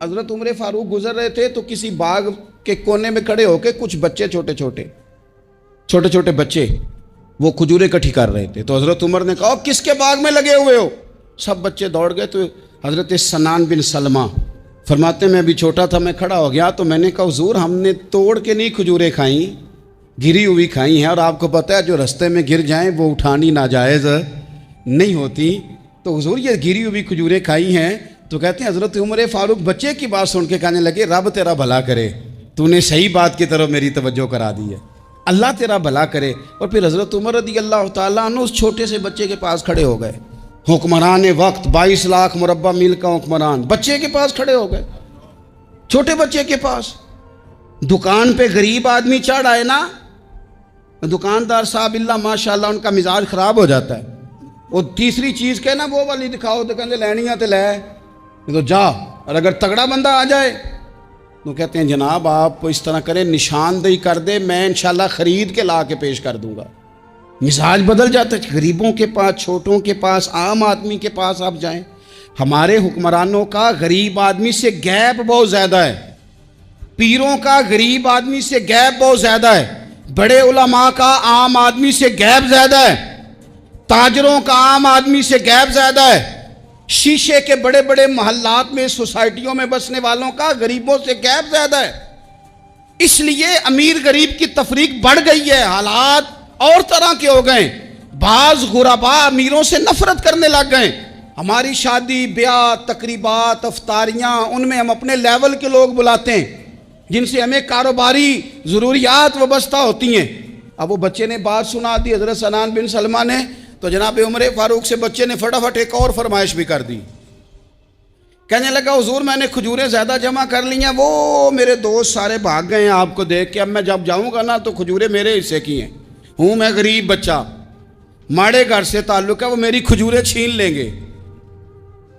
حضرت عمر فاروق گزر رہے تھے تو کسی باغ کے کونے میں کھڑے ہو کے کچھ بچے چھوٹے چھوٹے بچے وہ کھجوریں اکٹھی کر رہے تھے. تو حضرت عمر نے کہا کس کے باغ میں لگے ہوئے ہو؟ سب بچے دوڑ گئے. تو حضرت سنان بن سلمہ فرماتے میں ابھی چھوٹا تھا، میں کھڑا ہو گیا تو میں نے کہا حضور ہم نے توڑ کے نہیں کھجوریں کھائیں، گری ہوئی کھائی ہیں، اور آپ کو پتہ ہے جو رستے میں گر جائیں وہ اٹھانی ناجائز نہیں ہوتی، تو حضور یہ گری ہوئی کھجوریں کھائی ہیں. تو کہتے ہیں حضرت عمر فاروق بچے کی بات سن کے کہنے لگے رب تیرا بھلا کرے، تو نے صحیح بات کی طرف میری توجہ کرا دی ہے، اللہ تیرا بھلا کرے. اور پھر حضرت عمر رضی اللہ تعالیٰ عنہ اس چھوٹے سے بچے کے پاس کھڑے ہو گئے. حکمران وقت 22 لاکھ مربع میل کا حکمران بچے کے پاس کھڑے ہو گئے، چھوٹے بچے کے پاس. دکان پہ غریب آدمی چڑھ آئے نا، دکاندار صاحب اللہ ماشاءاللہ ان کا مزاج خراب ہو جاتا ہے. وہ تیسری چیز کہ نا وہ والی دکھاؤ تو کہتے لینی ہے تو لے، تو جا. اور اگر تگڑا بندہ آ جائے تو کہتے ہیں جناب آپ اس طرح کریں نشاندہی کر دے، میں انشاءاللہ خرید کے لا کے پیش کر دوں گا. مزاج بدل جاتا ہے. غریبوں کے پاس، چھوٹوں کے پاس، عام آدمی کے پاس آپ جائیں. ہمارے حکمرانوں کا غریب آدمی سے گیپ بہت زیادہ ہے، پیروں کا غریب آدمی سے گیپ بہت زیادہ ہے، بڑے علماء کا عام آدمی سے گیپ زیادہ ہے، تاجروں کا عام آدمی سے گیپ زیادہ ہے، شیشے کے بڑے بڑے محلات میں سوسائٹیوں میں بسنے والوں کا غریبوں سے گیپ زیادہ ہے. اس لیے امیر غریب کی تفریق بڑھ گئی ہے، حالات اور طرح کے ہو گئے. بعض غربا امیروں سے نفرت کرنے لگ گئے. ہماری شادی بیاہ تقریبات افطاریاں ان میں ہم اپنے لیول کے لوگ بلاتے ہیں جن سے ہمیں کاروباری ضروریات وابستہ ہوتی ہیں. اب وہ بچے نے بات سنا دی حضرت سنان بن سلمہ نے، تو جناب عمر فاروق سے بچے نے فٹافٹ ایک اور فرمائش بھی کر دی. کہنے لگا حضور میں نے کھجوریں زیادہ جمع کر لی ہیں، وہ میرے دوست سارے بھاگ گئے ہیں آپ کو دیکھ کے، اب میں جب جاؤں گا نا تو کھجوریں میرے حصے کی ہیں، ہوں میں غریب بچہ، ماڑے گھر سے تعلق ہے، وہ میری کھجوریں چھین لیں گے.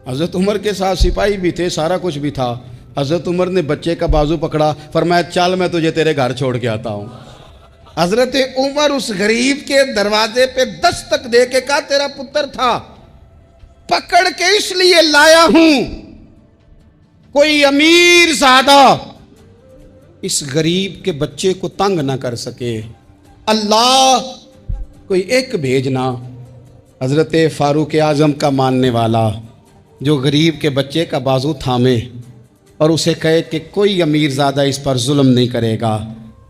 حضرت عمر کے ساتھ سپاہی بھی تھے، سارا کچھ بھی تھا. حضرت عمر نے بچے کا بازو پکڑا، فرمایا چل میں تجھے تیرے گھر چھوڑ کے آتا ہوں. حضرت عمر اس غریب کے دروازے پہ دستک دے کے کہا تیرا پتر تھا، پکڑ کے اس لیے لایا ہوں کوئی امیر زادہ اس غریب کے بچے کو تنگ نہ کر سکے، اللہ کوئی ایک بھیجنا. حضرت فاروق اعظم کا ماننے والا جو غریب کے بچے کا بازو تھامے اور اسے کہے کہ کوئی امیر زادہ اس پر ظلم نہیں کرے گا،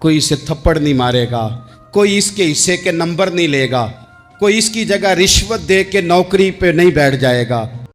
کوئی اسے تھپڑ نہیں مارے گا، کوئی اس کے حصے کے نمبر نہیں لے گا، کوئی اس کی جگہ رشوت دے کے نوکری پہ نہیں بیٹھ جائے گا.